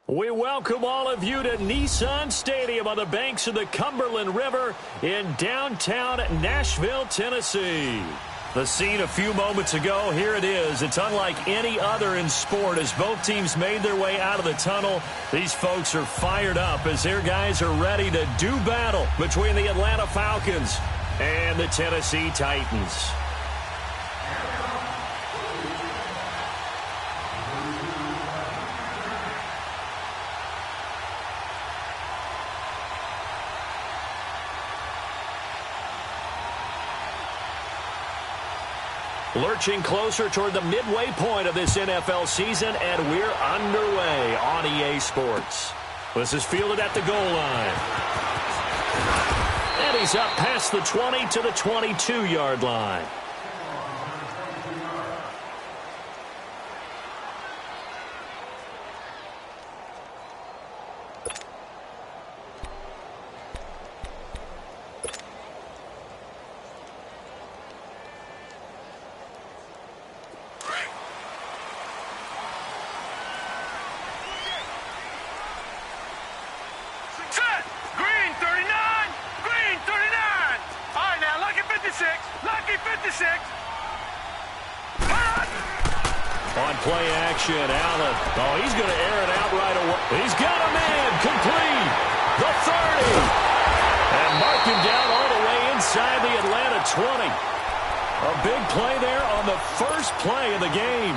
We welcome all of you to Nissan Stadium on the banks of the Cumberland River in downtown Nashville, Tennessee. The scene a few moments ago, here it is. It's unlike any other in sport as both teams made their way out of the tunnel. These folks are fired up as their guys are ready to do battle between the Atlanta Falcons and the Tennessee Titans. Lurching closer toward the midway point of this NFL season, and we're underway on EA Sports. This is fielded at the goal line. And he's up past the 20 to the 22-yard line. On play action, Allen. Oh, he's going to air it out right away. He's got a man complete. The 30. And mark him down all the way inside the Atlanta 20. A big play there on the first play of the game.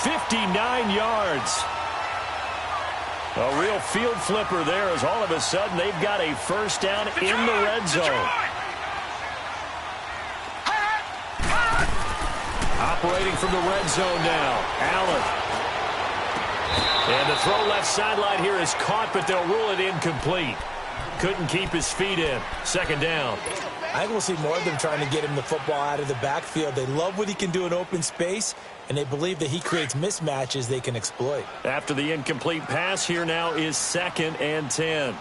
59 yards. A real field flipper there as all of a sudden they've got a first down in the red zone. Operating from the red zone now. Allen. And the throw left sideline here is caught, but they'll rule it incomplete. Couldn't keep his feet in. Second down. I think we'll see more of them trying to get him the football out of the backfield. They love what he can do in open space, and they believe that he creates mismatches they can exploit. After the incomplete pass, here now is 2nd and 10. All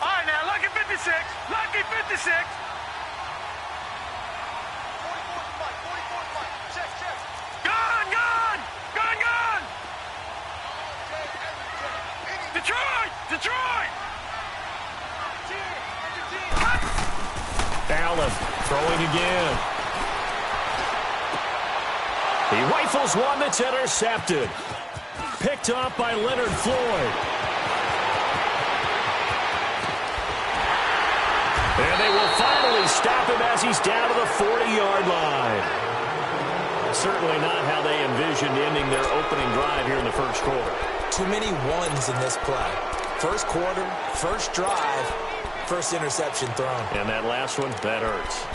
right, now, lucky 56. Lucky 56. 44 check. Gone. Detroit. Allen throwing again. He rifles one that's intercepted. Picked off by Leonard Floyd. And they will finally stop him as he's down to the 40-yard line. Certainly not how they envisioned ending their opening drive here in the first quarter. Too many ones in this play. First quarter, first drive, first interception thrown. And that last one, that hurts.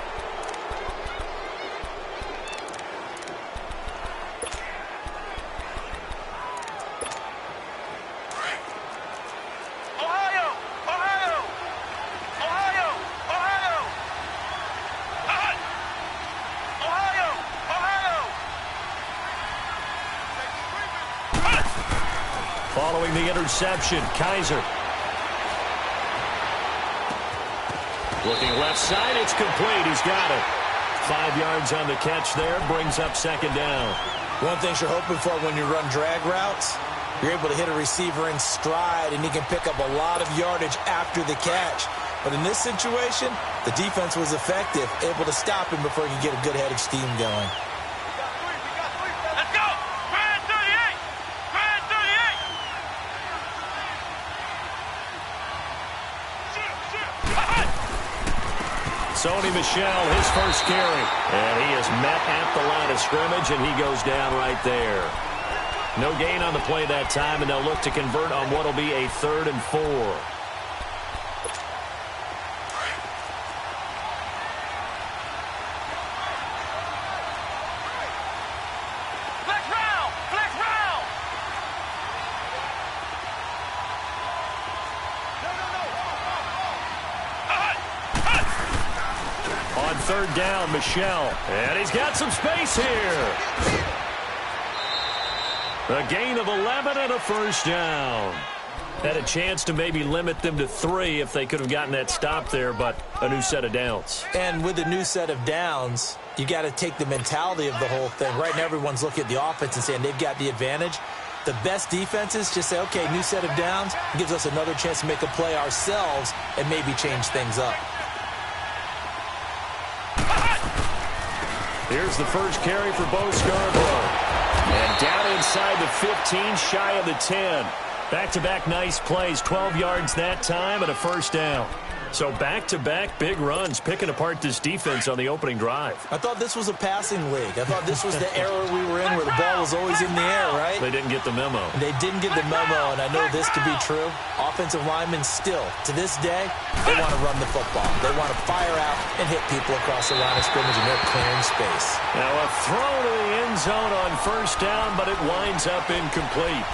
Following the interception, Kaiser. Looking left side, it's complete. He's got it. 5 yards on the catch there, brings up second down. One thing you're hoping for when you run drag routes, you're able to hit a receiver in stride, and he can pick up a lot of yardage after the catch. But in this situation, the defense was effective, able to stop him before he could get a good head of steam going. Sony Michel, his first carry. And he is met at the line of scrimmage, and he goes down right there. No gain on the play that time, and they'll look to convert on what will be a 3rd and 4. Third down, Michel. And he's got some space here. A gain of 11 and a first down. Had a chance to maybe limit them to 3 if they could have gotten that stop there, but a new set of downs. And with a new set of downs, you got to take the mentality of the whole thing. Right now, everyone's looking at the offense and saying they've got the advantage. The best defenses just say, okay, new set of downs gives us another chance to make a play ourselves and maybe change things up. Here's the first carry for Bo Scarborough. And down inside the 15, shy of the 10. Back-to-back nice plays, 12 yards that time and a first down. So back-to-back big runs, picking apart this defense on the opening drive. I thought this was a passing league. I thought this was the era we were in where the ball was always in the air, right? They didn't get the memo. They didn't get the memo, and I know this to be true. Offensive linemen still, to this day, they want to run the football. They want to fire out and hit people across the line of scrimmage, and they're clearing space. Now a throw to the end zone on first down, but it winds up incomplete.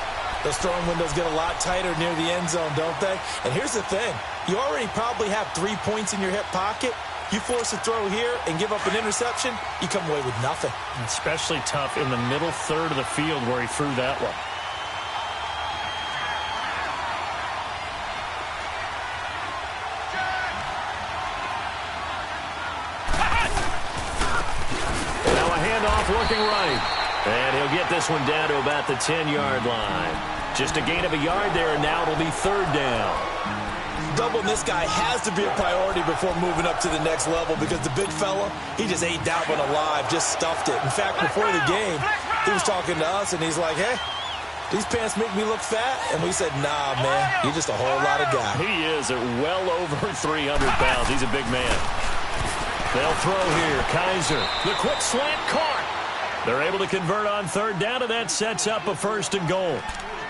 Those throwing windows get a lot tighter near the end zone, don't they? And here's the thing. You already probably have 3 points in your hip pocket. You force a throw here and give up an interception, you come away with nothing. Especially tough in the middle third of the field where he threw that one. Now a handoff looking right. And he'll get this one down to about the 10-yard line. Just a gain of a yard there, and now it'll be third down. Doubling this guy has to be a priority before moving up to the next level because the big fella, he just ate that one alive, just stuffed it. In fact, before the game, he was talking to us, and he's like, hey, these pants make me look fat. And we said, nah, man, you're just a whole lot of guy. He is at well over 300 pounds. He's a big man. They'll throw here. Kaiser, the quick slant caught. They're able to convert on third down, and that sets up a 1st and goal.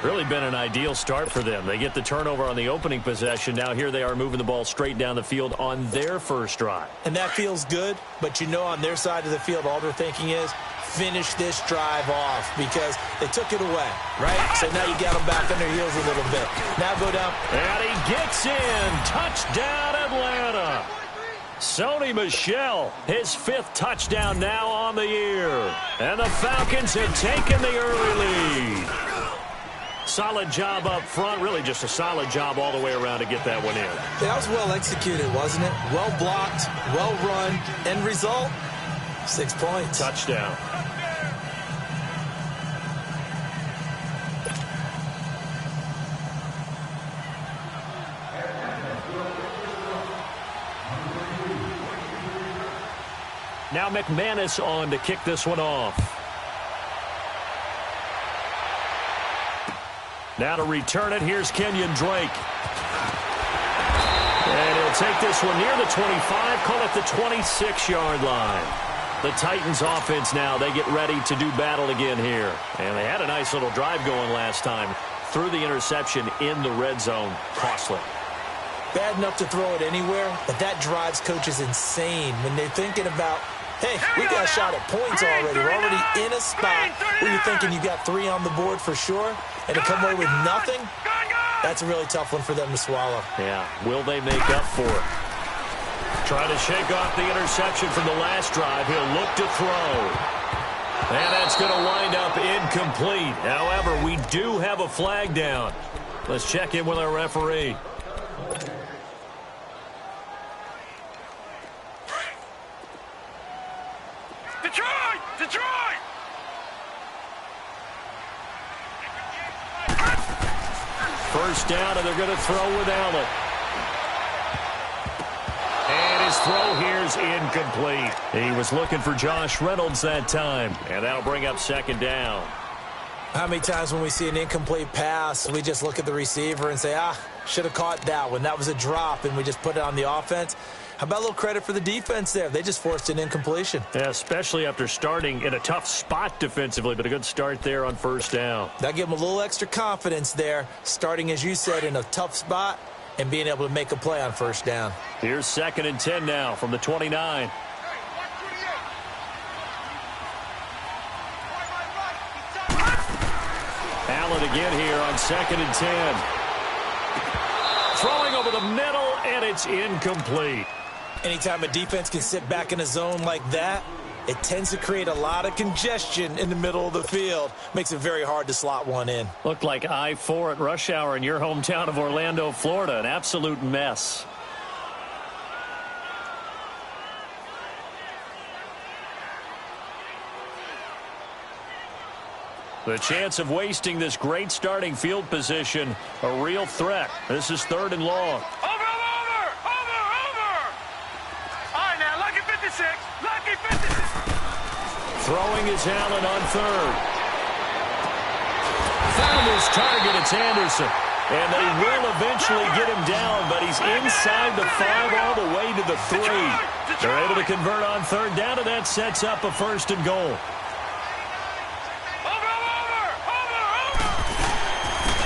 Really been an ideal start for them. They get the turnover on the opening possession. Now here they are moving the ball straight down the field on their first drive. And that feels good, but you know on their side of the field all they're thinking is finish this drive off because they took it away, right? So now you got them back on their heels a little bit. Now go down. And he gets in. Touchdown, Atlanta. Sony Michel, his 5th touchdown now on the year. And the Falcons have taken the early lead. Solid job up front. Really just a solid job all the way around to get that one in. That was well executed, wasn't it? Well blocked, well run. End result, 6 points. Touchdown. Now McManus on to kick this one off. Now to return it, here's Kenyon Drake. And he'll take this one near the 25, call it the 26-yard line. The Titans offense now, they get ready to do battle again here. And they had a nice little drive going last time. Threw the interception in the red zone. Costly. Bad enough to throw it anywhere, but that drives coaches insane when they're thinking about, hey, we got a shot at points already. We're already in a spot where you're thinking you got 3 on the board for sure, and to come away with nothing, that's a really tough one for them to swallow. Yeah, will they make up for it? Trying to shake off the interception from the last drive. He'll look to throw. And that's going to wind up incomplete. However, we do have a flag down. Let's check in with our referee. Detroit! First down, and they're going to throw with Allen. And his throw here's incomplete. He was looking for Josh Reynolds that time, and that'll bring up 2nd down. How many times when we see an incomplete pass, we just look at the receiver and say, should have caught that one. That was a drop, and we just put it on the offense. How about a little credit for the defense there? They just forced an incompletion. Yeah, especially after starting in a tough spot defensively, but a good start there on first down. That gave them a little extra confidence there, starting, as you said, in a tough spot and being able to make a play on first down. Here's 2nd and 10 now from the 29. Allen again here on 2nd and 10. Throwing over the middle, and it's incomplete. Anytime a defense can sit back in a zone like that, it tends to create a lot of congestion in the middle of the field. Makes it very hard to slot one in. Looked like I-4 at rush hour in your hometown of Orlando, Florida. An absolute mess. The chance of wasting this great starting field position, a real threat. This is 3rd and long. Over! All right, now, lucky 56. Lucky 56. Throwing is Allen on 3rd. Found his target. It's Anderson. And they will eventually get him down, but he's inside the 5 all the way to the 3. They're able to convert on 3rd down, and that sets up a 1st and goal.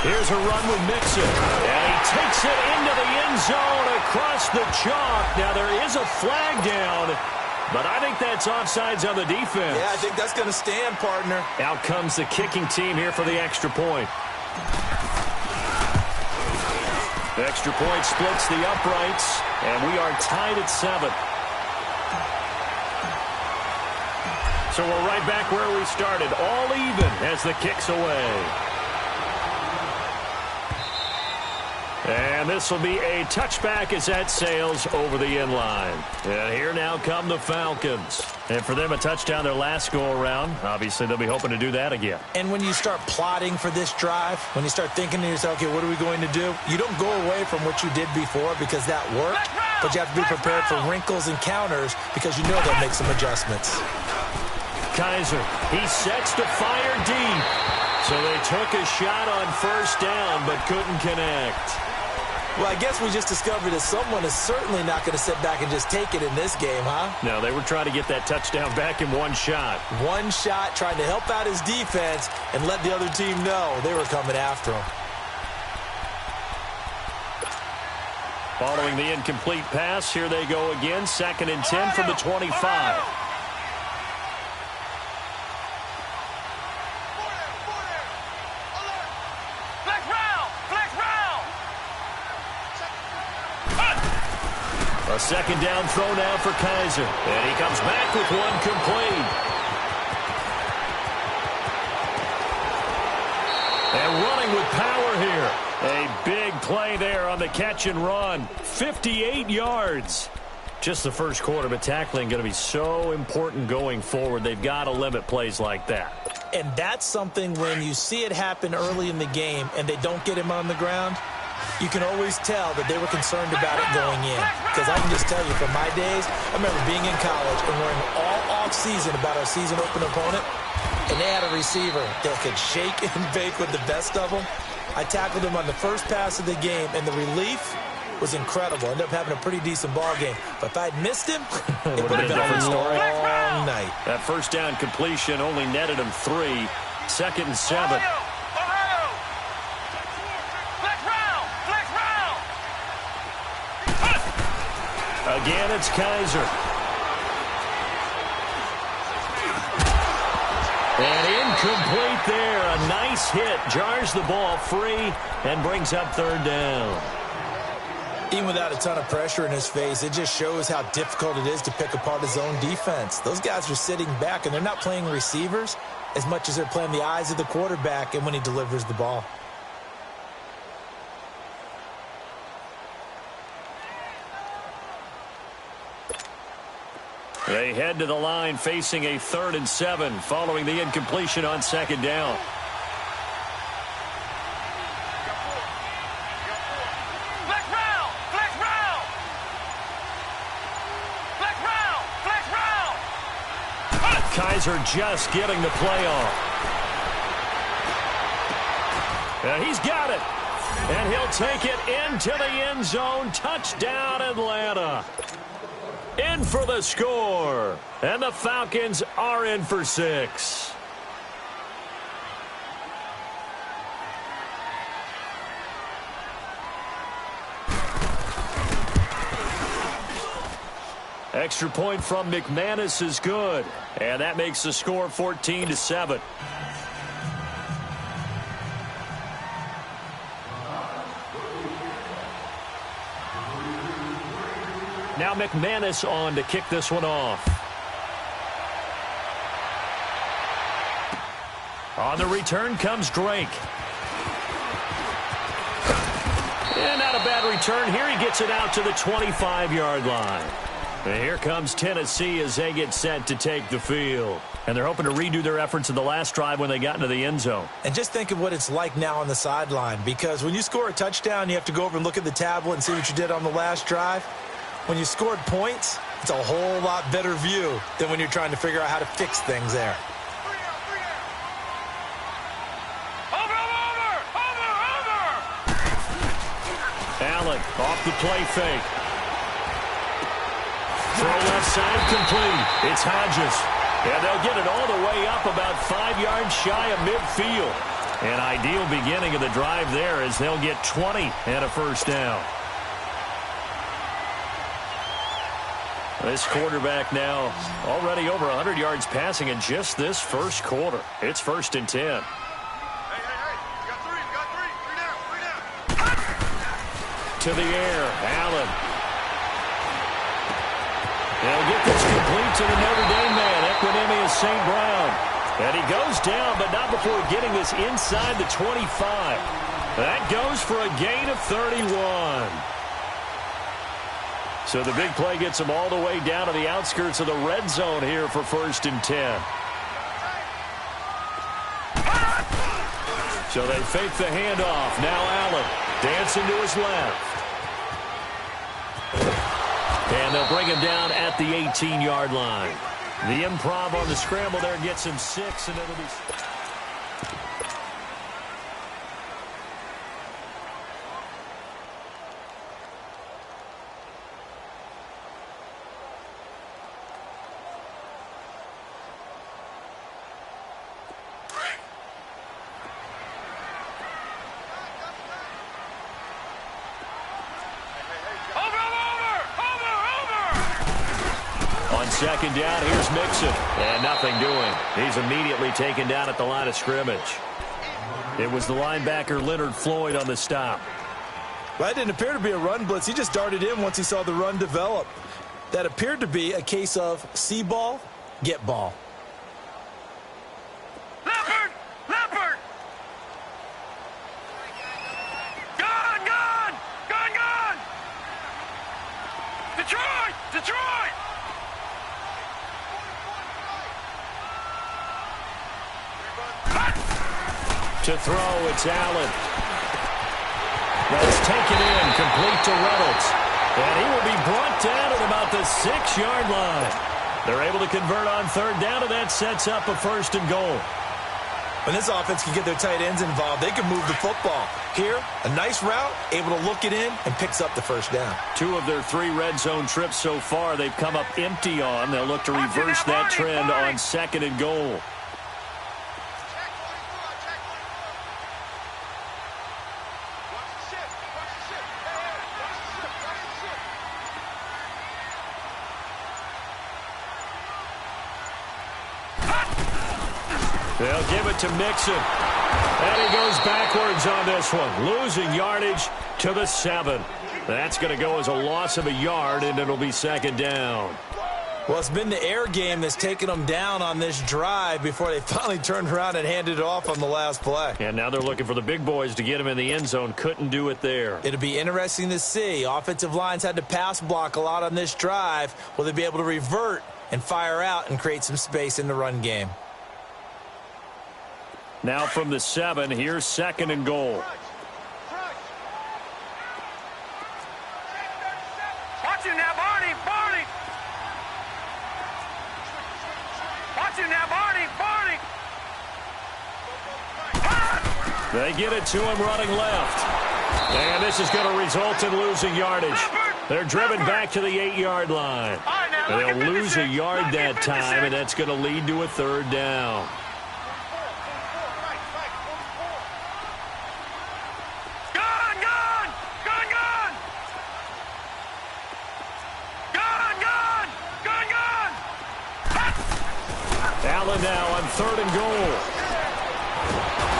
Here's a run with Mixon. And he takes it into the end zone across the chalk. Now, there is a flag down, but I think that's offsides on the defense. Yeah, I think that's going to stand, partner. Out comes the kicking team here for the extra point. The extra point splits the uprights, and we are tied at 7. So we're right back where we started, all even as the kick's away. And this will be a touchback as that sails over the end line. And here now come the Falcons. And for them, a touchdown their last go-around. Obviously, they'll be hoping to do that again. And when you start plotting for this drive, when you start thinking to yourself, okay, what are we going to do? You don't go away from what you did before because that worked, but you have to be prepared for wrinkles and counters because you know they'll make some adjustments. Kaiser, he sets to fire deep. So they took a shot on first down but couldn't connect. Well, I guess we just discovered that someone is certainly not going to sit back and just take it in this game, huh? No, they were trying to get that touchdown back in one shot. One shot, trying to help out his defense and let the other team know they were coming after him. Following the incomplete pass, here they go again. 2nd and 10 from the 25. A 2nd down throw now for Kaiser. And he comes back with one complete. And running with power here. A big play there on the catch and run. 58 yards. Just the first quarter, but tackling going to be so important going forward. They've got to limit plays like that. And that's something when you see it happen early in the game and they don't get him on the ground, you can always tell that they were concerned about it going in. Because I can just tell you from my days, I remember being in college and worrying all off-season about our season open opponent, and they had a receiver that could shake and bake with the best of them. I tackled him on the first pass of the game, and the relief was incredible. Ended up having a pretty decent ball game. But if I'd missed him, it would have been a long night. That first down completion only netted him 3. 2nd and 7. Again, it's Kaiser. And incomplete there. A nice hit. Jars the ball free and brings up 3rd down. Even without a ton of pressure in his face, it just shows how difficult it is to pick apart his own defense. Those guys are sitting back, and they're not playing receivers as much as they're playing the eyes of the quarterback and when he delivers the ball. They head to the line facing a 3rd and 7 following the incompletion on 2nd down. Kaiser just getting the play off. And he's got it. And he'll take it into the end zone. Touchdown, Atlanta. In for the score. And the Falcons are in for 6. Extra point from McManus is good. And that makes the score 14-7. Now McManus on to kick this one off. On the return comes Drake. And not a bad return. Here he gets it out to the 25-yard line. And here comes Tennessee as they get set to take the field. And they're hoping to redo their efforts in the last drive when they got into the end zone. And just think of what it's like now on the sideline. Because when you score a touchdown, you have to go over and look at the tablet and see what you did on the last drive. When you scored points, it's a whole lot better view than when you're trying to figure out how to fix things there. Allen off the play fake. Throw left side complete. It's Hodges. And they'll get it all the way up about 5 yards shy of midfield. An ideal beginning of the drive there as they'll get 20 and a first down. This quarterback now already over 100 yards passing in just this first quarter. It's 1st and 10. Hey, you got three. Three down. To the air, Allen. They'll get this complete to the Notre Dame man, Equinemius St. Brown. And he goes down, but not before getting this inside the 25. That goes for a gain of 31. So the big play gets them all the way down to the outskirts of the red zone here for 1st and 10. So they fake the handoff. Now Allen dancing to his left. And they'll bring him down at the 18-yard line. The improv on the scramble there gets him 6, and it'll be... second down. Here's Mixon. And nothing doing. He's immediately taken down at the line of scrimmage. It was the linebacker Leonard Floyd on the stop. Well, that didn't appear to be a run blitz. He just darted in once he saw the run develop. That appeared to be a case of see ball, get ball. Leopard! Leopard! Gone! Gone! Gone! Gone! Detroit! Detroit! To throw, it's Allen. That's taken in, complete to Reynolds. And he will be brought down at about the 6-yard line. They're able to convert on third down, and that sets up a 1st and goal. When this offense can get their tight ends involved, they can move the football. Here, a nice route, able to look it in, and picks up the 1st down. 2 of their 3 red zone trips so far they've come up empty on. They'll look to reverse that trend on 2nd and goal. They'll give it to Mixon. And he goes backwards on this one, losing yardage to the 7. That's going to go as a loss of a yard, and it'll be 2nd down. Well, it's been the air game that's taken them down on this drive before they finally turned around and handed it off on the last play. And now they're looking for the big boys to get him in the end zone. Couldn't do it there. It'll be interesting to see. Offensive lines had to pass block a lot on this drive. Will they be able to revert and fire out and create some space in the run game? Now from the 7, here's 2nd and goal. Watch him now, Barney! Barney! Watch him now, Barney! Barney! They get it to him running left. And this is going to result in losing yardage. They're driven back to the 8-yard line. And they'll lose a yard that time, and that's going to lead to a 3rd down. Allen now on 3rd and goal.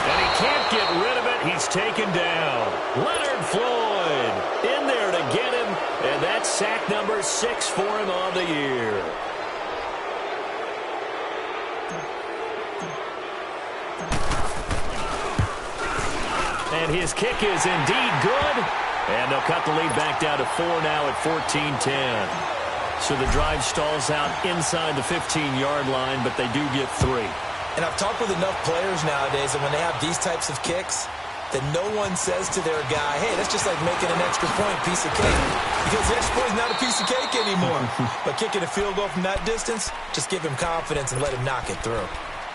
And he can't get rid of it. He's taken down. Leonard Floyd in there to get him. And that's sack number 6 for him on the year. And his kick is indeed good. And they'll cut the lead back down to 4 now at 14-10. So the drive stalls out inside the 15-yard line, but they do get 3. And I've talked with enough players nowadays that when they have these types of kicks, that no one says to their guy, hey, that's just like making an extra point, piece of cake. Because the extra point is not a piece of cake anymore. But kicking a field goal from that distance, just give him confidence and let him knock it through.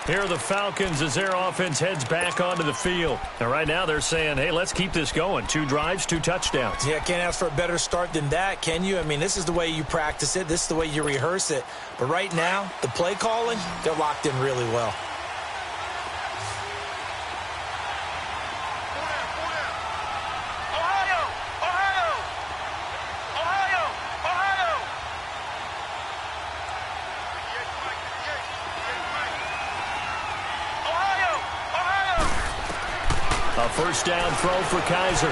Here are the Falcons as their offense heads back onto the field. And right now they're saying, hey, let's keep this going. 2 drives, 2 touchdowns. Yeah, can't ask for a better start than that, can you? I mean, this is the way you practice it. This is the way you rehearse it. But right now, the play calling, they're locked in really well. A 1st down throw for Kaiser.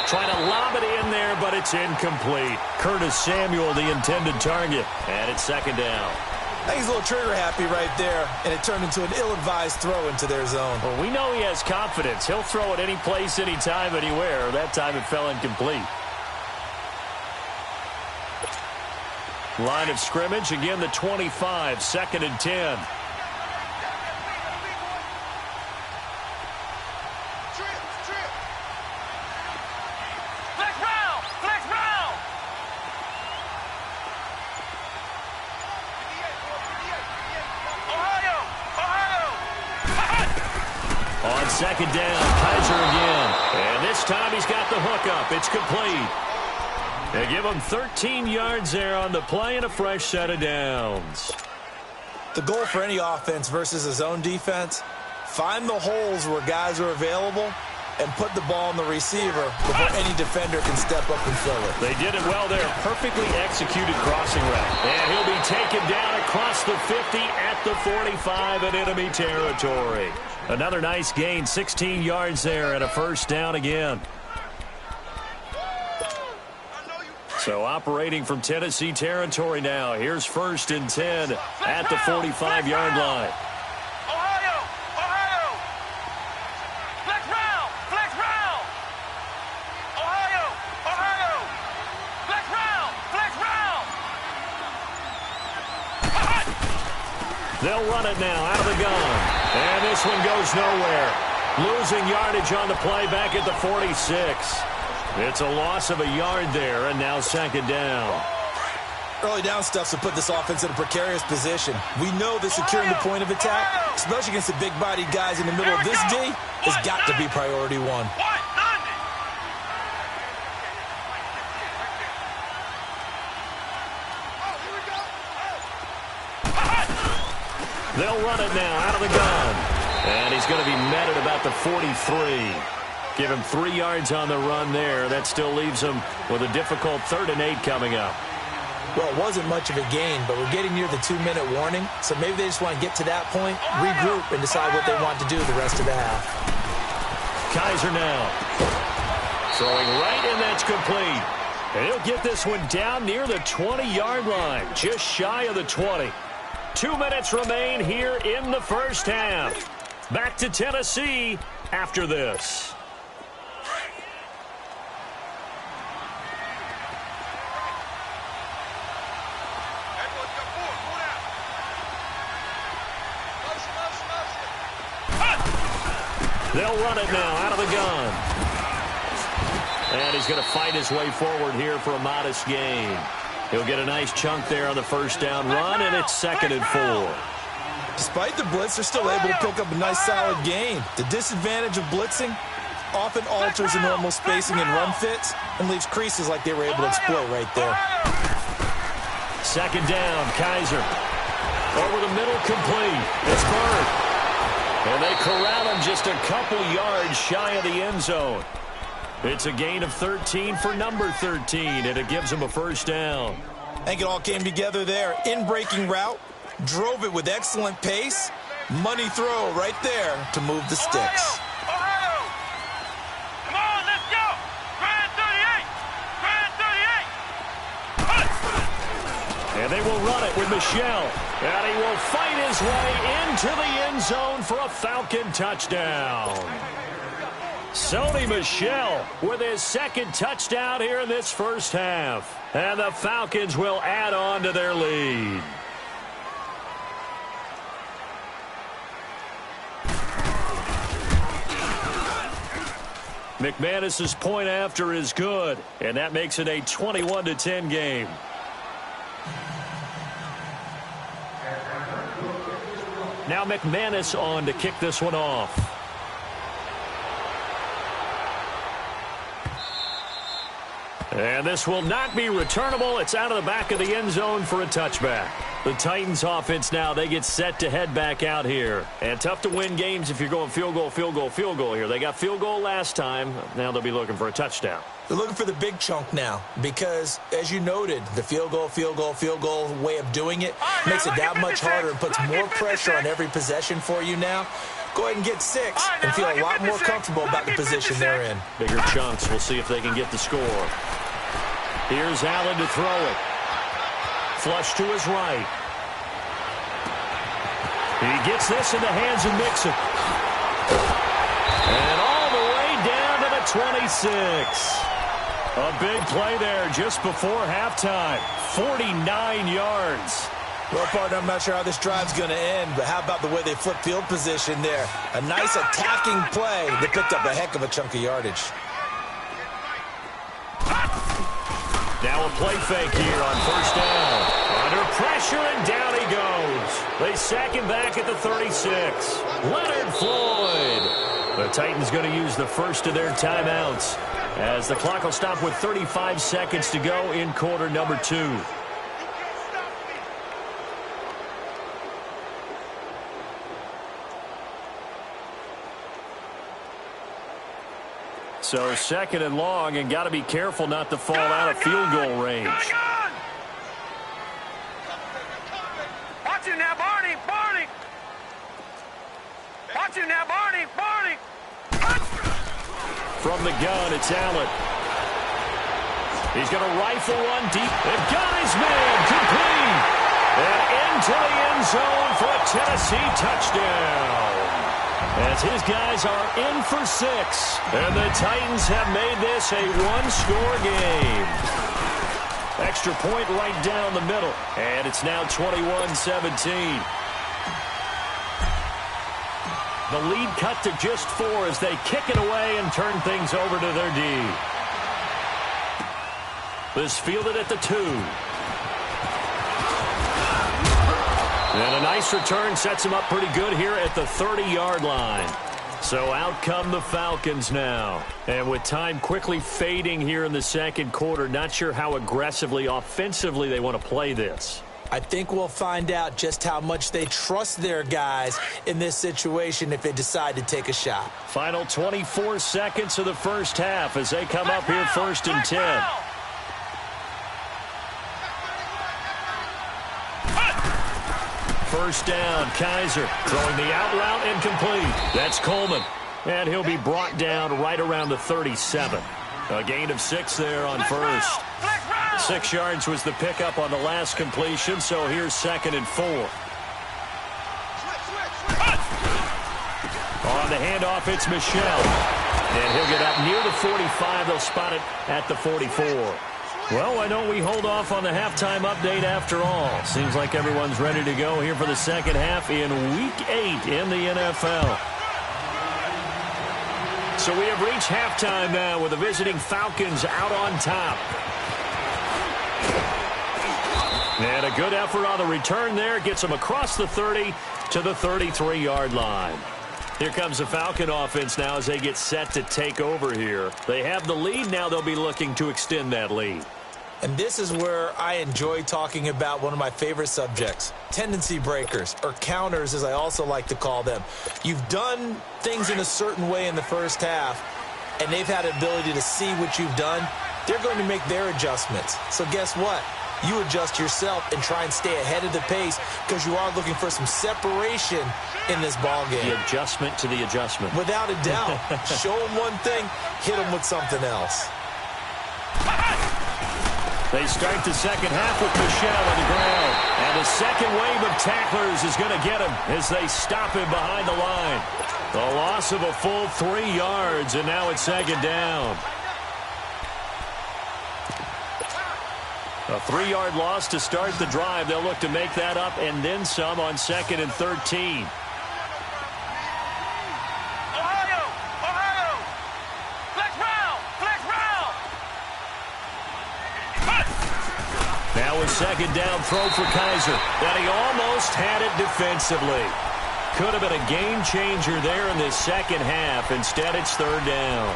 Trying to lob it in there, but it's incomplete. Curtis Samuel, the intended target. And it's 2nd down. I think he's a little trigger happy right there, and it turned into an ill-advised throw into their zone. Well, we know he has confidence. He'll throw it any place, anytime, anywhere. That time it fell incomplete. Line of scrimmage, again the 25, 2nd and 10. On 2nd down, Kaiser again. And this time he's got the hook up. It's complete. They give him 13 yards there on the play and a fresh set of downs. The goal for any offense versus a zone defense, find the holes where guys are available and put the ball on the receiver before any defender can step up and fill it. They did it well there. Perfectly executed crossing route. And he'll be taken down across the 50 at the 45 in enemy territory. Another nice gain, 16 yards there and a first down again. So operating from Tennessee territory now. Here's 1st and 10 at the 45-yard line. They'll run it now out of the gun. And this one goes nowhere. Losing yardage on the play back at the 46. It's a loss of a yard there, and now 2nd down. Early down stuff to put this offense in a precarious position. We know that securing the point of attack, especially against the big-bodied guys in the middle of this D, has got to be priority one. They'll run it now out of the gun. And he's going to be met at about the 43. Give him 3 yards on the run there. That still leaves him with a difficult 3rd and 8 coming up. Well, it wasn't much of a gain, but we're getting near the 2-minute warning. So maybe they just want to get to that point, regroup, and decide what they want to do the rest of the half. Kaiser now. Throwing right, and that's complete. And he'll get this one down near the 20-yard line, just shy of the 20. 2 minutes remain here in the first half. Back to Tennessee after this. They'll run it now out of the gun. And he's going to fight his way forward here for a modest gain. He'll get a nice chunk there on the first down run, and it's 2nd and 4. Despite the blitz, they're still able to pick up a nice solid gain. The disadvantage of blitzing often alters the normal spacing and run fits and leaves creases like they were able to exploit right there. 2nd down, Kaiser. Over the middle, complete. It's Bird. And they corral him just a couple yards shy of the end zone. It's a gain of 13 for number 13, and it gives him a first down. I think it all came together there. In-breaking route, drove it with excellent pace. Money throw right there to move the sticks. Ohio! Come on, let's go! Grand 38! Grand 38! And they will run it with Michelle. And he will fight his way into the end zone for a Falcon touchdown. Sony Michel with his 2nd touchdown here in this first half. And the Falcons will add on to their lead. McManus's point after is good, and that makes it a 21-10 game. Now McManus on to kick this one off. And this will not be returnable. It's out of the back of the end zone for a touchback. The Titans offense now, they get set to head back out here. And tough to win games if you're going field goal, field goal, field goal here. They got field goal last time. Now they'll be looking for a touchdown. They're looking for the big chunk now because, as you noted, the field goal, field goal, field goal way of doing it makes it that much harder and puts more pressure on every possession for you now. Go ahead and get 6 and feel a lot more comfortable about the position they're in. Bigger chunks. We'll see if they can get the score. Here's Allen to throw it. Flush to his right. He gets this in the hands of Mixon. And all the way down to the 26. A big play there just before halftime. 49 yards. Well, partner, I'm not sure how this drive's going to end, but how about the way they flip field position there? A nice attacking play that picked up a heck of a chunk of yardage. Now a play fake here on first down. Under pressure, and down he goes. They sack him back at the 36. Leonard Floyd. The Titans going to use the first of their timeouts as the clock will stop with 35 seconds to go in quarter number 2. So second and long, and got to be careful not to fall out of field goal range. Watch him now, Barney. Barney. Watch him now, Barney. Barney. From the gun, it's Allen. He's going to rifle one deep. And got his man complete. And into the end zone for a Tennessee touchdown. As his guys are in for 6. And the Titans have made this a one-score game. Extra point right down the middle. And it's now 21-17. The lead cut to just 4 as they kick it away and turn things over to their D. This fielded at the 2. And a nice return sets him up pretty good here at the 30-yard line. So out come the Falcons now. And with time quickly fading here in the second quarter, not sure how aggressively, offensively they want to play this. I think we'll find out just how much they trust their guys in this situation if they decide to take a shot. Final 24 seconds of the first half as they come up here 1st and 10. First down, Kaiser throwing the out route incomplete. That's Coleman. And he'll be brought down right around the 37. A gain of 6 there on first. 6 yards was the pickup on the last completion, so here's 2nd and 4. On the handoff, it's Michel. And he'll get up near the 45. They'll spot it at the 44. Well, why don't we hold off on the halftime update after all? Seems like everyone's ready to go here for the second half in Week 8 in the NFL. So we have reached halftime now with the visiting Falcons out on top. And a good effort on the return there. Gets them across the 30 to the 33-yard line. Here comes the Falcon offense now as they get set to take over here. They have the lead. Now they'll be looking to extend that lead. And this is where I enjoy talking about one of my favorite subjects, tendency breakers, or counters as I also like to call them. You've done things in a certain way in the first half, and they've had the ability to see what you've done. They're going to make their adjustments. So guess what? You adjust yourself and try and stay ahead of the pace because you are looking for some separation in this ball game. The adjustment to the adjustment. Without a doubt. Show them one thing, hit them with something else. They start the second half with Michel on the ground. And the second wave of tacklers is going to get him as they stop him behind the line. The loss of a full 3 yards, and now it's 2nd down. A 3-yard loss to start the drive. They'll look to make that up and then some on 2nd and 13. Ohio! Flex round! Flex round! Now a 2nd down throw for Kaiser. But he almost had it defensively. Could have been a game changer there in this second half. Instead, it's 3rd down.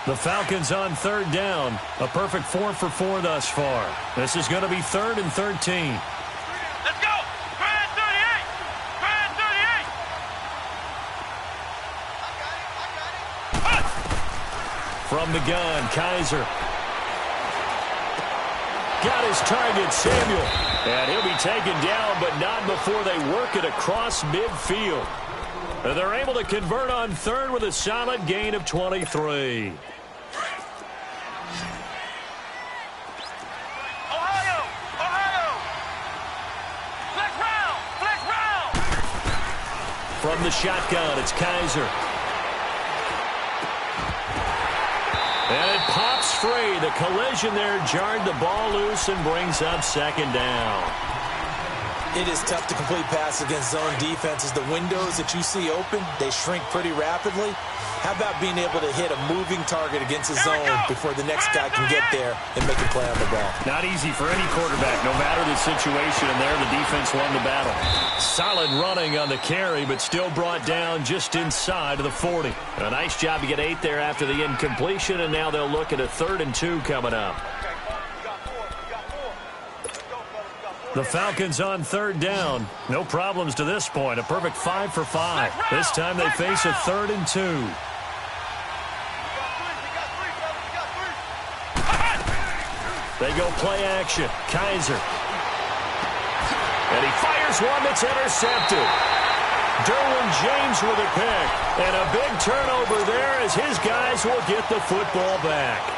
The Falcons on 3rd down. A perfect 4 for 4 thus far. This is going to be 3rd and 13. Let's go! Grand 38! Grand 38! From the gun, Kaiser. Got his target, Samuel. And he'll be taken down, but not before they work it across midfield. And they're able to convert on 3rd with a solid gain of 23. From the shotgun, it's Kaiser. And it pops free. The collision there jarred the ball loose and brings up 2nd down. It is tough to complete passes against zone defenses. The windows that you see open, they shrink pretty rapidly. How about being able to hit a moving target against a zone before the next guy can get there and make a play on the ball? Not easy for any quarterback, no matter the situation, and there the defense won the battle. Solid running on the carry, but still brought down just inside of the 40. A nice job to get 8 there after the incompletion, and now they'll look at a 3rd and 2 coming up. The Falcons on 3rd down. No problems to this point. A perfect 5 for 5. This time they face a 3rd and 2. They go play action. Kaiser. And he fires one that's intercepted. Derwin James with a pick. And a big turnover there as his guys will get the football back.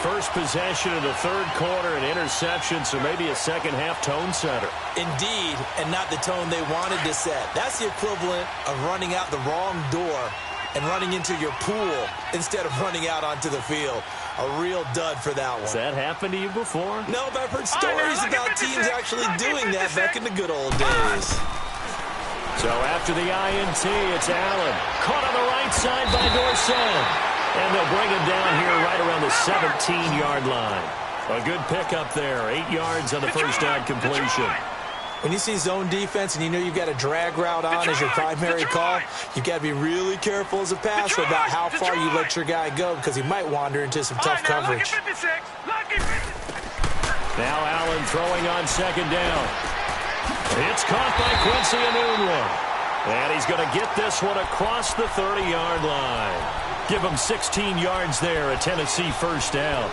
First possession of the 3rd quarter, an interception, so maybe a second-half tone setter. Indeed, and not the tone they wanted to set. That's the equivalent of running out the wrong door and running into your pool instead of running out onto the field. A real dud for that one. Has that happened to you before? No, but I've heard stories about teams actually doing that back in the good old days. So after the INT, it's Allen. Caught on the right side by Dorsett. And they'll bring him down here right around the 17-yard line. A good pickup there. 8 yards on the first down completion. When you see zone defense and you know you've got a drag route on as your primary call, you've got to be really careful as a passer about how far you let your guy go because he might wander into some tough coverage. Now Allen throwing on 2nd down. It's caught by Quincy Enunwa. And he's going to get this one across the 30-yard line. Give them 16 yards there, a Tennessee first down.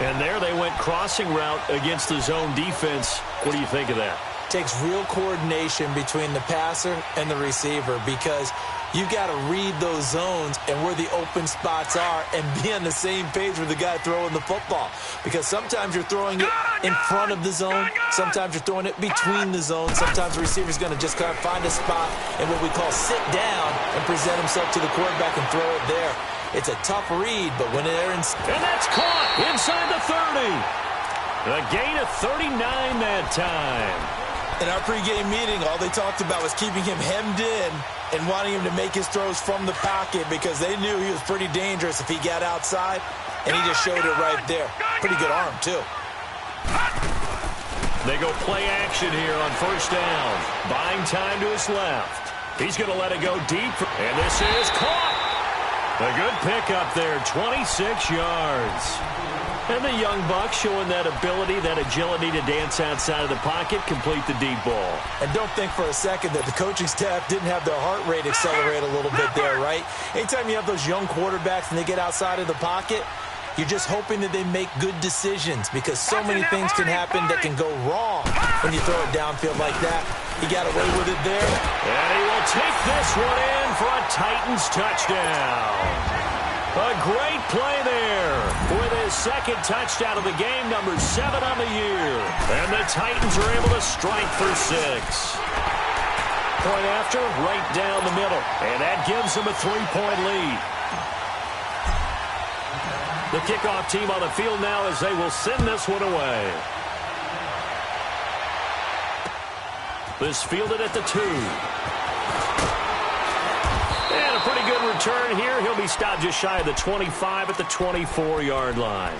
And there they went crossing route against the zone defense. What do you think of that? Takes real coordination between the passer and the receiver because you've got to read those zones and where the open spots are and be on the same page with the guy throwing the football. Because sometimes you're throwing it in front of the zone. Sometimes you're throwing it between the zones. Sometimes the receiver's going to just kind of find a spot and what we call sit down and present himself to the quarterback and throw it there. It's a tough read, but when they're in... And that's caught inside the 30. A gain of 39 that time. In our pregame meeting, all they talked about was keeping him hemmed in and wanting him to make his throws from the pocket because they knew he was pretty dangerous if he got outside, and he just showed it right there. Pretty good arm, too. They go play action here on first down. Buying time to his left. He's going to let it go deep, and this is caught. A good pickup there, 26 yards. And the young buck showing that ability, that agility to dance outside of the pocket, complete the deep ball. And don't think for a second that the coaching staff didn't have their heart rate accelerate a little bit there, right? Anytime you have those young quarterbacks and they get outside of the pocket, you're just hoping that they make good decisions because so many things can happen that can go wrong when you throw it downfield like that. He got away with it there. And he will take this one in for a Titans touchdown. A great play there with his 2nd touchdown of the game, number 7 on the year. And the Titans are able to strike for 6. Point after, right down the middle. And that gives them a 3-point lead. The kickoff team on the field now as they will send this one away. This fielded at the 2. And a pretty good return here. He'll be stopped just shy of the 25 at the 24-yard line.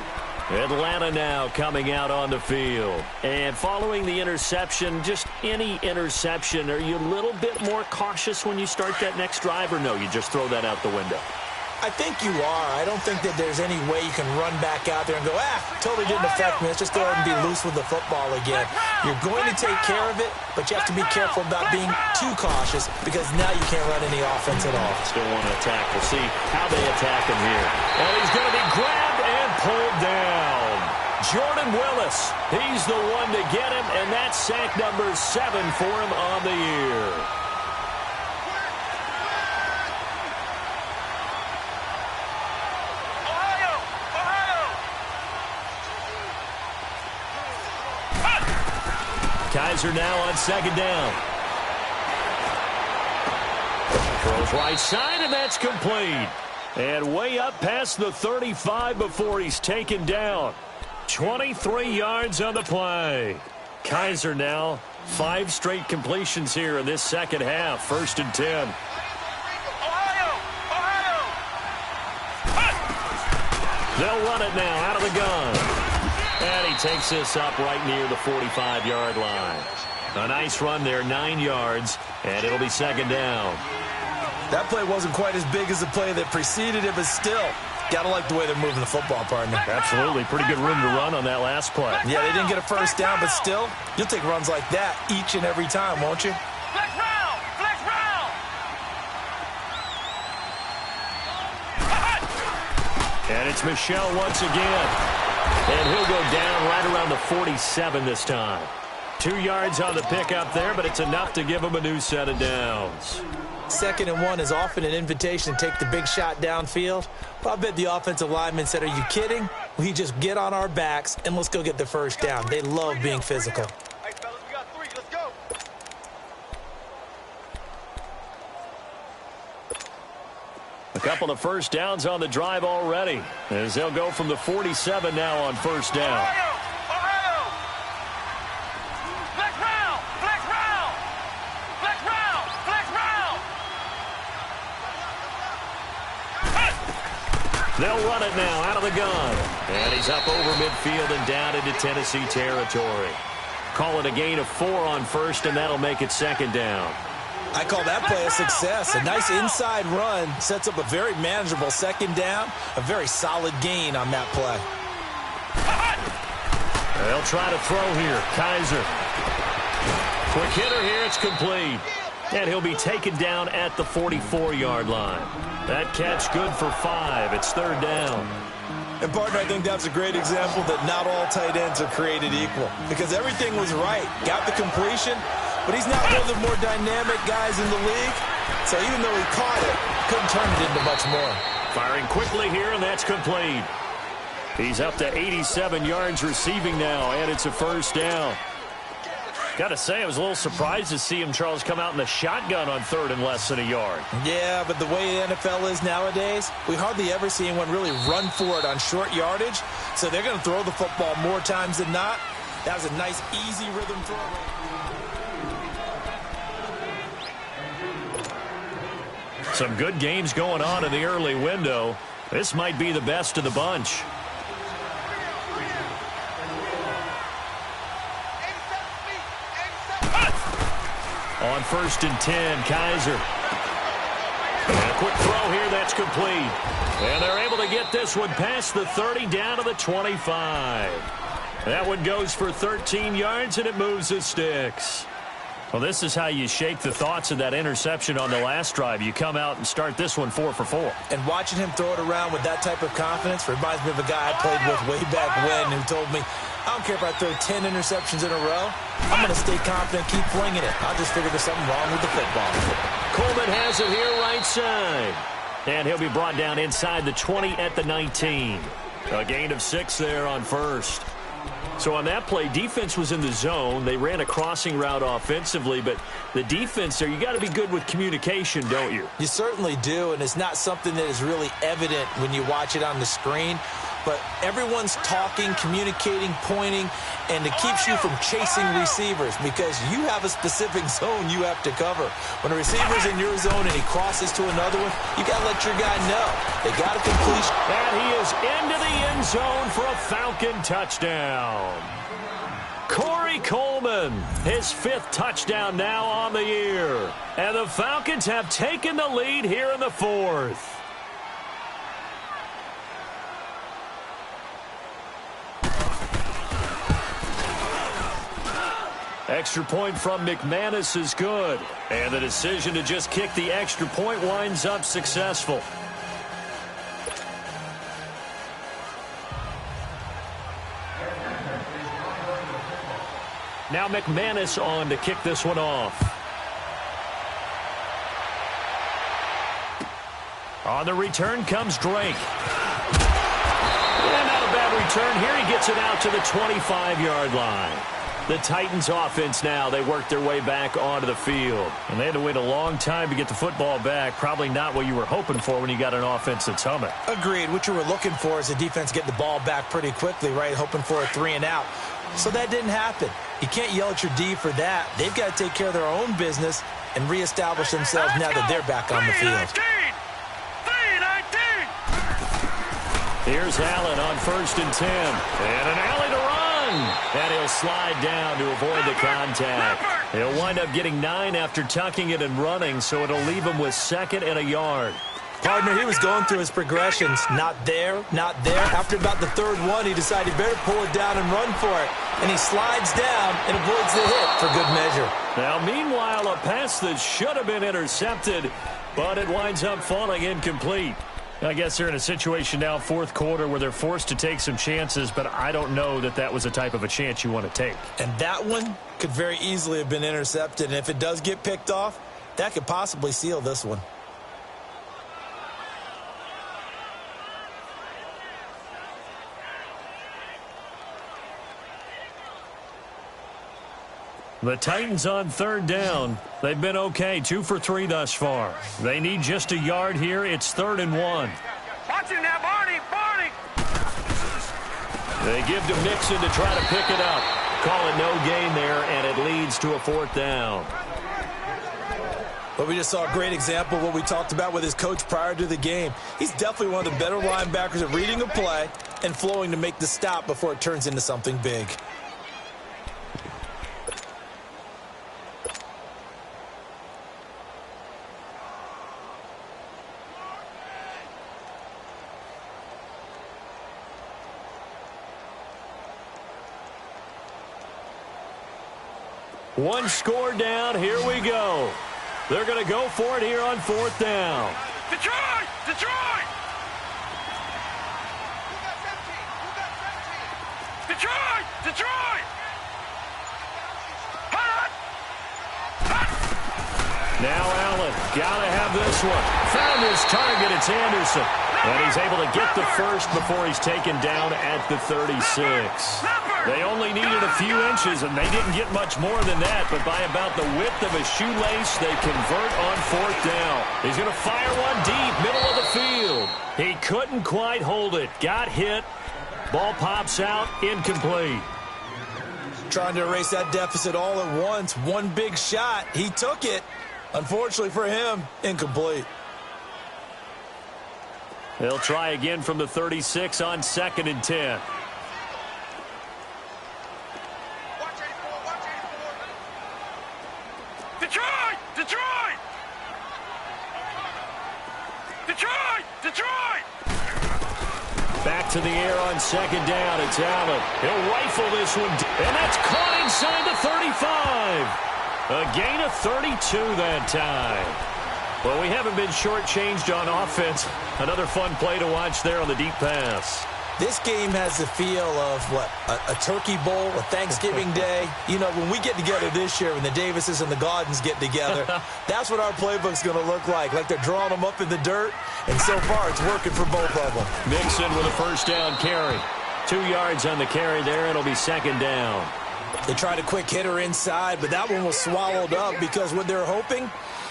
Atlanta now coming out on the field. And following the interception, just any interception, are you a little bit more cautious when you start that next drive, or no, you just throw that out the window? I think you are. I don't think that there's any way you can run back out there and go, totally didn't affect me. Let's just go ahead and be loose with the football again. You're going to take care of it, but you have to be careful about being too cautious because now you can't run any offense at all. Still want to attack. We'll see how they attack him here. And he's going to be grabbed and pulled down. Jordan Willis, he's the one to get him, and that's sack number 7 for him on the year. Kaiser now on 2nd down. Throws right side, and that's complete. And way up past the 35 before he's taken down. 23 yards on the play. Kaiser now 5 straight completions here in this second half. 1st and 10. They'll run it now out of the gun. And he takes this up right near the 45-yard line. A nice run there, 9 yards, and it'll be 2nd down. That play wasn't quite as big as the play that preceded it, but still, got to like the way they're moving the football, partner. Absolutely. Pretty good room to run on that last play. Yeah, they didn't get a first down, but still, you'll take runs like that each and every time, won't you? Flex round! Flex round! And it's Michel once again. And he'll go down right around the 47 this time. 2 yards on the pickup there, but it's enough to give him a new set of downs. 2nd and 1 is often an invitation to take the big shot downfield. Well, I bet the offensive lineman said, are you kidding? We just get on our backs and let's go get the first down. They love being physical. Hey, fellas, we got 3. Let's go. A couple of first downs on the drive already, as they'll go from the 47 now on 1st down. Ohio! Flex round! Flex round! Flex round! Flex round! They'll run it now out of the gun. And he's up over midfield and down into Tennessee territory. Call it a gain of 4 on 1st, and that'll make it 2nd down. I call that play a success. A nice inside run sets up a very manageable 2nd down. A very solid gain on that play. They'll try to throw here. Kaiser. Quick hitter here. It's complete. And he'll be taken down at the 44-yard line. That catch good for 5. It's 3rd down. And, partner, I think that's a great example that not all tight ends are created equal. Because everything was right. Got the completion, but he's not one of the more dynamic guys in the league. So even though he caught it, couldn't turn it into much more. Firing quickly here, and that's complete. He's up to 87 yards receiving now, and it's a 1st down. Got to say, I was a little surprised to see him, Charles, come out in the shotgun on 3rd and less than a yard. Yeah, but the way the NFL is nowadays, we hardly ever see anyone really run for it on short yardage. So they're going to throw the football more times than not. That was a nice, easy rhythm throw. Some good games going on in the early window. This might be the best of the bunch. On 1st and 10, Kaiser. And a quick throw here, that's complete. And they're able to get this one past the 30 down to the 25. That one goes for 13 yards, and it moves the sticks. Well, this is how you shake the thoughts of that interception on the last drive. You come out and start this one 4 for 4. And watching him throw it around with that type of confidence reminds me of a guy I played with way back when who told me, I don't care if I throw 10 interceptions in a row. I'm going to stay confident, keep flinging it. I'll just figure there's something wrong with the football. Coleman has it here right side. And he'll be brought down inside the 20 at the 19. A gain of 6 there on 1st. So on that play, defense was in the zone. They ran a crossing route offensively, but the defense there, you got to be good with communication, don't you? You certainly do, and it's not something that is really evident when you watch it on the screen. But everyone's talking, communicating, pointing, and it keeps you from chasing receivers because you have a specific zone you have to cover. When a receiver's in your zone and he crosses to another one, you got to let your guy know. They got a completion. And he is into the end zone for a Falcon touchdown. Corey Coleman, his 5th touchdown now on the year. And the Falcons have taken the lead here in the 4th. Extra point from McManus is good. And the decision to just kick the extra point winds up successful. Now McManus on to kick this one off. On the return comes Drake. And not a bad return here. He gets it out to the 25-yard line. The Titans offense now, they work their way back onto the field. And they had to wait a long time to get the football back. Probably not what you were hoping for when you got an offense that's humming. Agreed. What you were looking for is the defense getting the ball back pretty quickly, right? Hoping for a 3 and out. So that didn't happen. You can't yell at your D for that. They've got to take care of their own business and reestablish themselves now that they're back on the field. 3-19. Here's Allen on 1st and 10. And an alley to run. And he'll slide down to avoid the contact. He'll wind up getting 9 after tucking it and running, so it'll leave him with 2nd and a yard. Partner, he was going through his progressions. Not there, not there. After about the 3rd one, he decided he better pull it down and run for it. And he slides down and avoids the hit for good measure. Now, meanwhile, a pass that should have been intercepted, but it winds up falling incomplete. I guess they're in a situation now, 4th quarter, where they're forced to take some chances, but I don't know that that was the type of a chance you want to take. And that one could very easily have been intercepted. And if it does get picked off, that could possibly seal this one. The Titans on 3rd down. They've been okay, 2 for 3 thus far. They need just a yard here. It's 3rd and 1. Watch it now, Barney. They give to Mixon to try to pick it up. Call it no gain there, and it leads to a 4th down. But we just saw a great example of what we talked about with his coach prior to the game. He's definitely one of the better linebackers at reading a play and flowing to make the stop before it turns into something big. One score down. Here we go. They're going to go for it here on 4th down. Detroit! Detroit! Detroit! Detroit! Now Allen, gotta have this one. Found his target, it's Anderson. And he's able to get the first before he's taken down at the 36. They only needed a few inches, and they didn't get much more than that. But by about the width of a shoelace, they convert on 4th down. He's going to fire one deep, middle of the field. He couldn't quite hold it. Got hit. Ball pops out, incomplete. Trying to erase that deficit all at once. One big shot. He took it. Unfortunately for him, incomplete. They'll try again from the 36 on 2nd and 10. Detroit! Detroit! Detroit! Detroit! Back to the air on 2nd down. It's Allen. He'll rifle this one. And that's caught inside the 35. A gain of 32 that time. Well, we haven't been shortchanged on offense. Another fun play to watch there on the deep pass. This game has the feel of, what, a turkey bowl, a Thanksgiving day. You know, when we get together this year, when the Davises and the Gaudens get together, that's what our playbook's going to look like they're drawing them up in the dirt, and so far it's working for both of them. Mixon with a 1st down carry. 2 yards on the carry there. It'll be 2nd down. They tried a quick hitter inside, but that one was swallowed up because what they're hoping,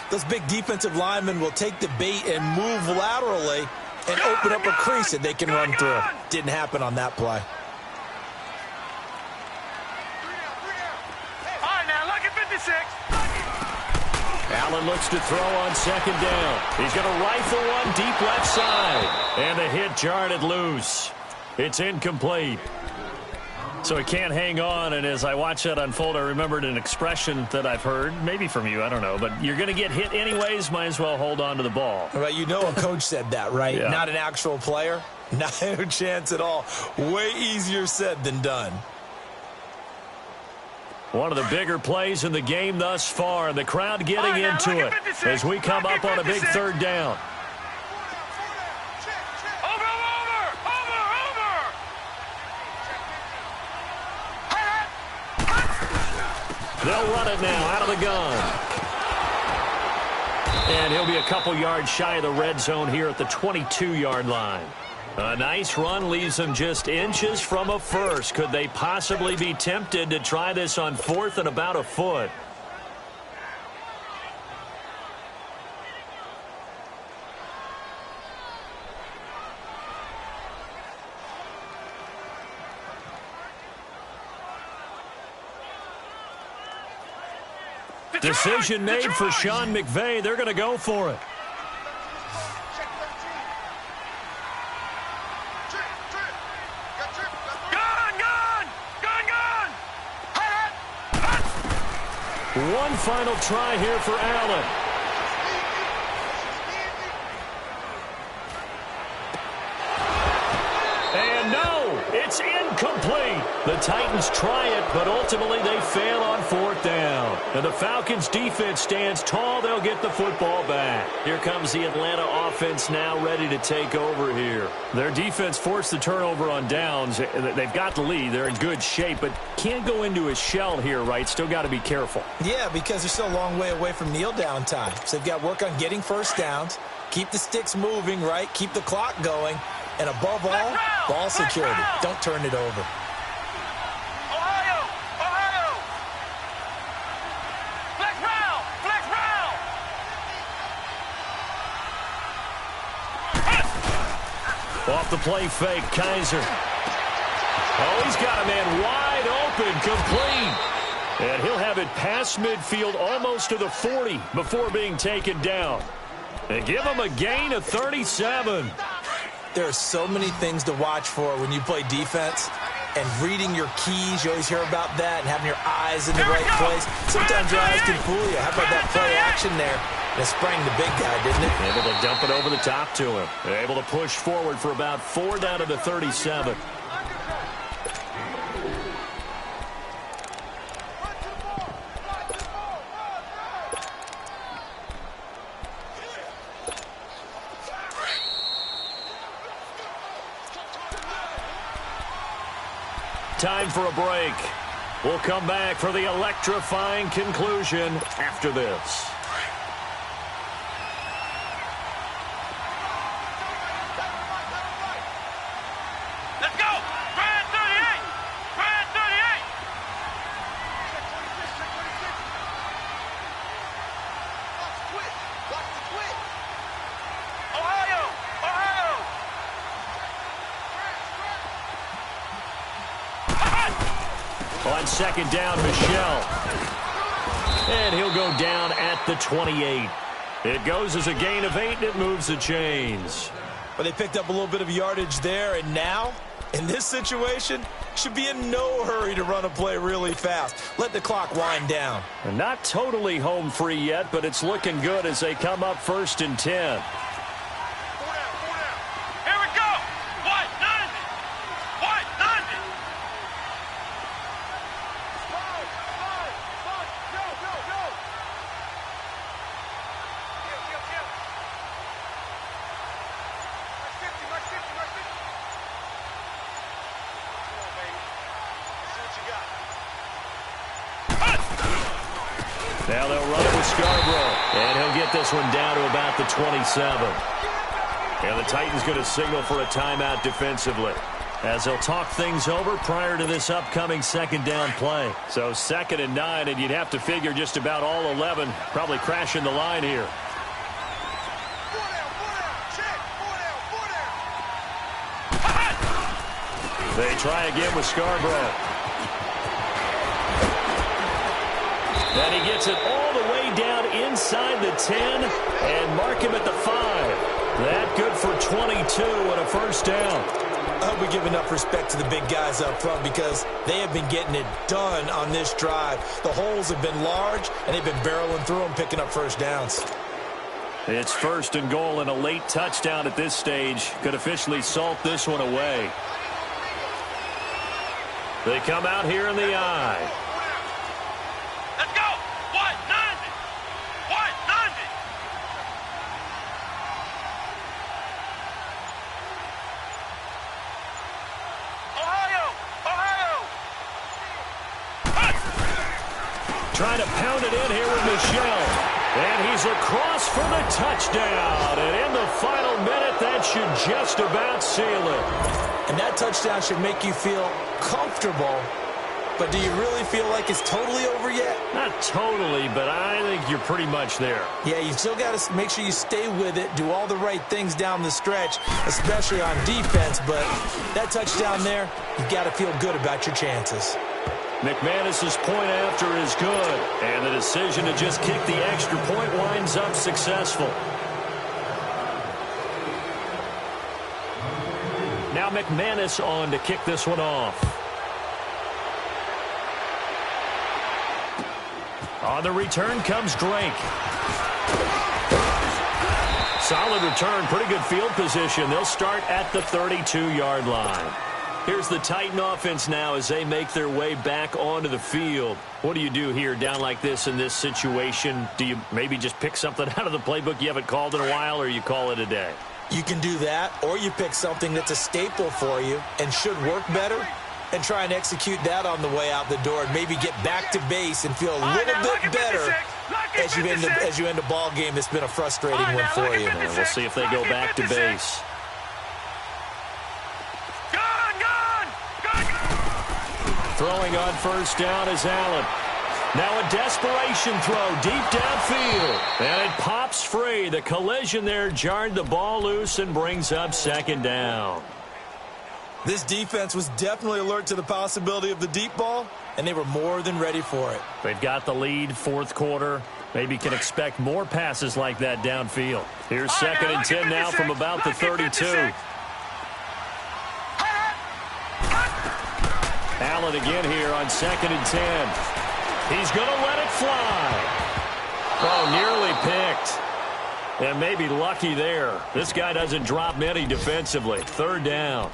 those big defensive linemen will take the bait and move laterally and open up a crease that they can run through. Didn't happen on that play. All right, now, look at 56. Allen looks to throw on 2nd down. He's going to rifle one deep left side. And the hit jarred it loose. It's incomplete. So he can't hang on, and as I watch that unfold, I remembered an expression that I've heard, maybe from you, I don't know, but you're going to get hit anyways, might as well hold on to the ball. Right, you know a coach said that, right? Yeah. Not an actual player. Not a chance at all. Way easier said than done. One of the bigger plays in the game thus far, and the crowd getting into it as we come up on a big 3rd down. They'll run it now out of the gun. And he'll be a couple yards shy of the red zone here at the 22-yard line. A nice run leaves them just inches from a first. Could they possibly be tempted to try this on 4th and about a foot? Decision made for Sean McVay. They're going to go for it. One final try here for Allen. And no, it's incomplete. The Titans try it, but ultimately they fail on fourth down. And the Falcons' defense stands tall. They'll get the football back. Here comes the Atlanta offense now ready to take over here. Their defense forced the turnover on downs. They've got the lead. They're in good shape, but can't go into a shell here, right? Still got to be careful. Yeah, because they're still a long way away from kneel down time. So they've got to work on getting first downs, keep the sticks moving, right? Keep the clock going. And above all, ball security. Don't turn it over. Ohio! Ohio! Flex round! Flex round! Off the play fake, Kaiser. Oh, he's got a man wide open, complete. And he'll have it past midfield almost to the 40 before being taken down. They give him a gain of 37. There are so many things to watch for when you play defense. And reading your keys, you always hear about that, and having your eyes in the right place. Sometimes your eyes can fool you. How about that play action there? It sprang the big guy, didn't it? Able to dump it over the top to him. They're able to push forward for about 4 down to the 37. Time for a break. We'll come back for the electrifying conclusion after this. Let's go! Brand 38! Brand 38! Ohio! Ohio! On second down, Michel. And he'll go down at the 28. It goes as a gain of 8, and it moves the chains. But they picked up a little bit of yardage there, and now, in this situation, should be in no hurry to run a play really fast. Let the clock wind down. And not totally home free yet, but it's looking good as they come up 1st and 10. Here we go! White 90! White 90! Go! Mark 50. Come on, baby. See what you got. Now they'll run it with Scarborough. And he'll get this one down to about the 27. And the Titans going to signal for a timeout defensively, as they'll talk things over prior to this upcoming second down play. So 2nd and 9, and you'd have to figure just about all 11 probably crashing the line here. They try again with Scarborough. And he gets it all the way down inside the 10 and mark him at the 5. That good for 22 and a first down. I hope we give enough respect to the big guys up front, because they have been getting it done on this drive. The holes have been large, and they've been barreling through them, picking up first downs. It's 1st and goal, and a late touchdown at this stage could officially salt this one away. They come out here in the eye. Let's go! White 90! White 90! Ohio! Trying to pound it in here with Michel. And he's across for the touchdown. And in the final minute, that should just about seal it. And that touchdown should make you feel comfortable. But do you really feel like it's totally over yet? Not totally, but I think you're pretty much there. Yeah, you still got to make sure you stay with it, do all the right things down the stretch, especially on defense. But that touchdown there, you've got to feel good about your chances. McManus's point after is good. And the decision to just kick the extra point winds up successful. Now McManus on to kick this one off. On the return comes Drake. Solid return, pretty good field position. They'll start at the 32-yard line. Here's the Titan offense now as they make their way back onto the field. What do you do here down like this in this situation? Do you maybe just pick something out of the playbook you haven't called in a while, or you call it a day? You can do that, or you pick something that's a staple for you and should work better and try and execute that on the way out the door and maybe get back to base and feel a little bit better as you end a ball game that's been a frustrating one for you. We'll see if they go back to base. Throwing on first down is Allen. Now a desperation throw deep downfield. And it pops free. The collision there jarred the ball loose and brings up second down. This defense was definitely alert to the possibility of the deep ball, and they were more than ready for it. They've got the lead, fourth quarter. Maybe can expect more passes like that downfield. Here's second and 10 now from about the 32. Allen again here on second and 10. He's going to let it fly. Oh, nearly picked. And maybe lucky there. This guy doesn't drop many defensively. Third down.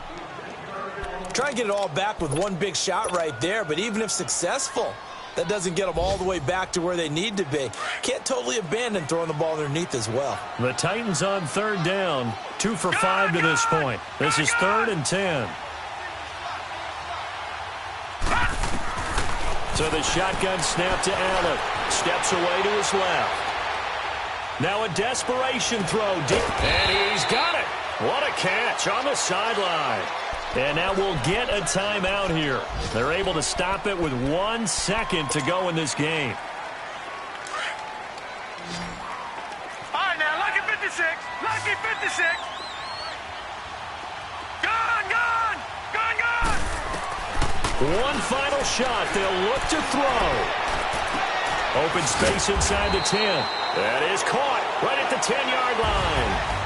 Try and get it all back with one big shot right there, but even if successful, that doesn't get them all the way back to where they need to be. Can't totally abandon throwing the ball underneath as well. The Titans on third down, 2 for 5 to this point. This is third and 10. So the shotgun snap to Allen. Steps away to his left. Now a desperation throw deep. And he's got it. What a catch on the sideline. And now we'll get a timeout here. They're able to stop it with 1 second to go in this game. All right, now, lucky 56. Lucky 56. Gone. One final shot. They'll look to throw. Open space inside the 10. That is caught right at the 10-yard line.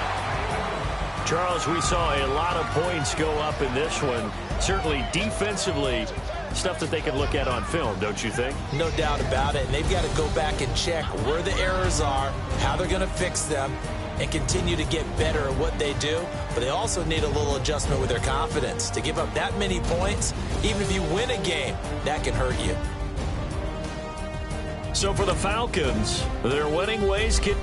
Charles, we saw a lot of points go up in this one. Certainly defensively, stuff that they can look at on film, don't you think? No doubt about it. And they've got to go back and check where the errors are, how they're going to fix them, and continue to get better at what they do. But they also need a little adjustment with their confidence. To give up that many points, even if you win a game, that can hurt you. So for the Falcons, their winning ways can...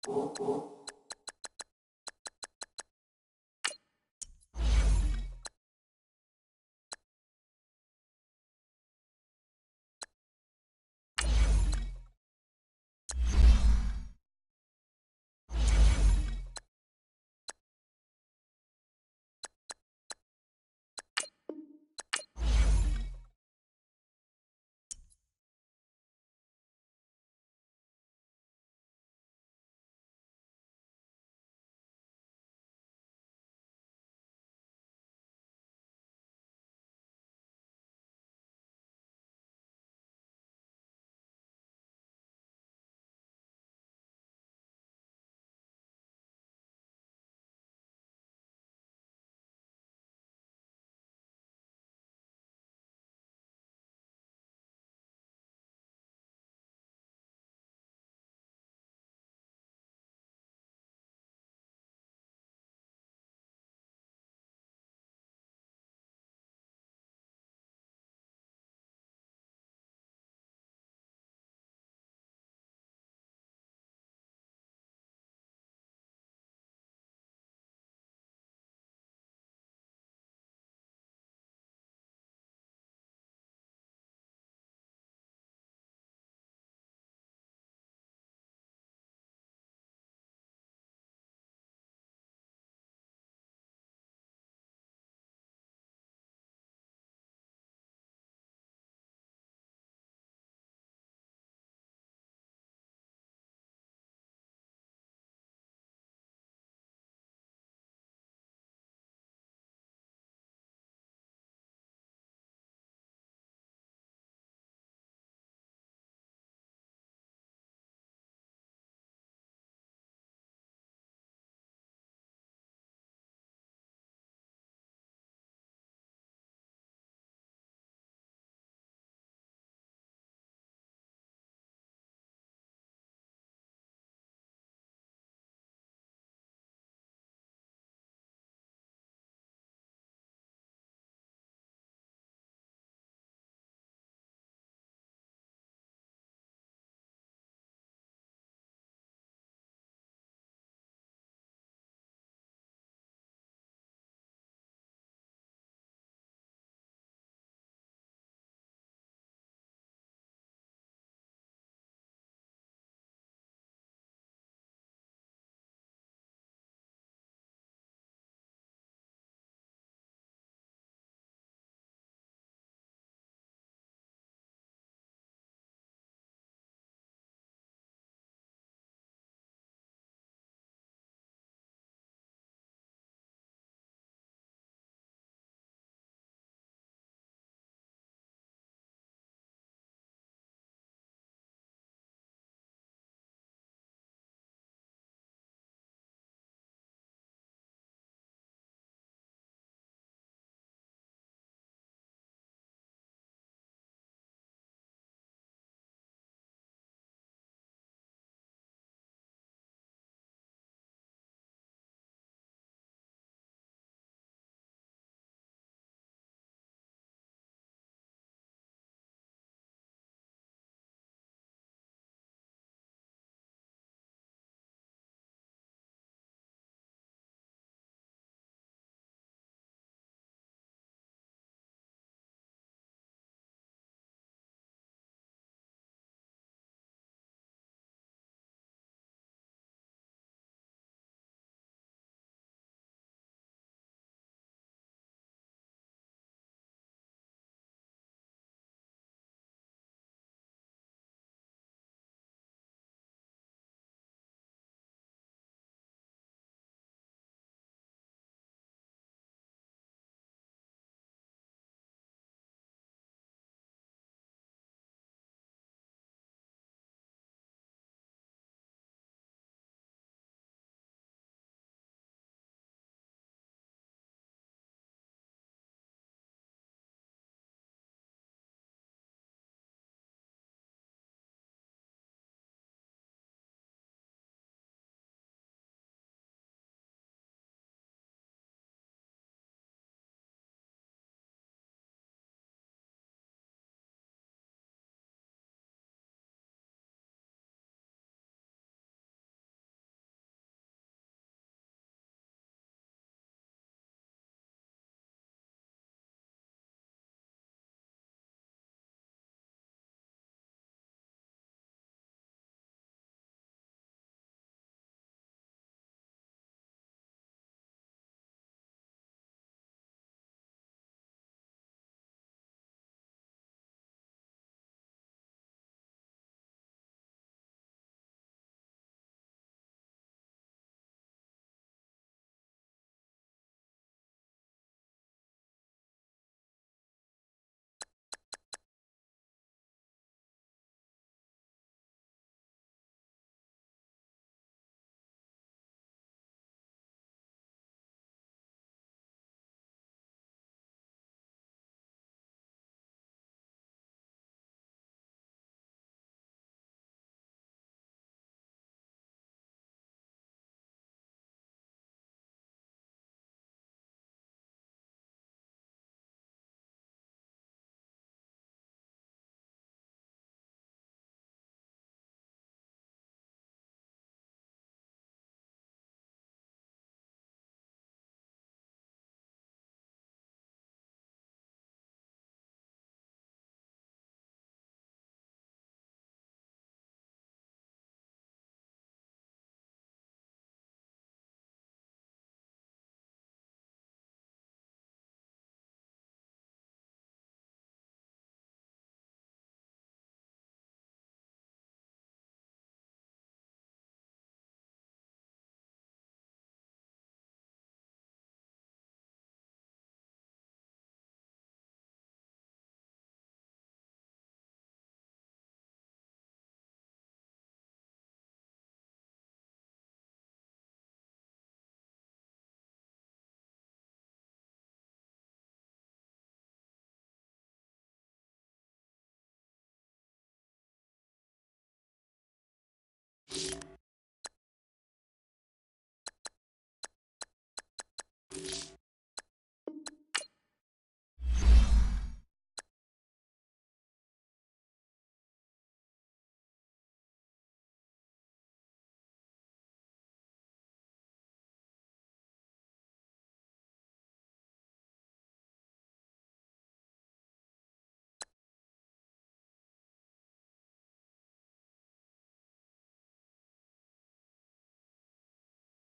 you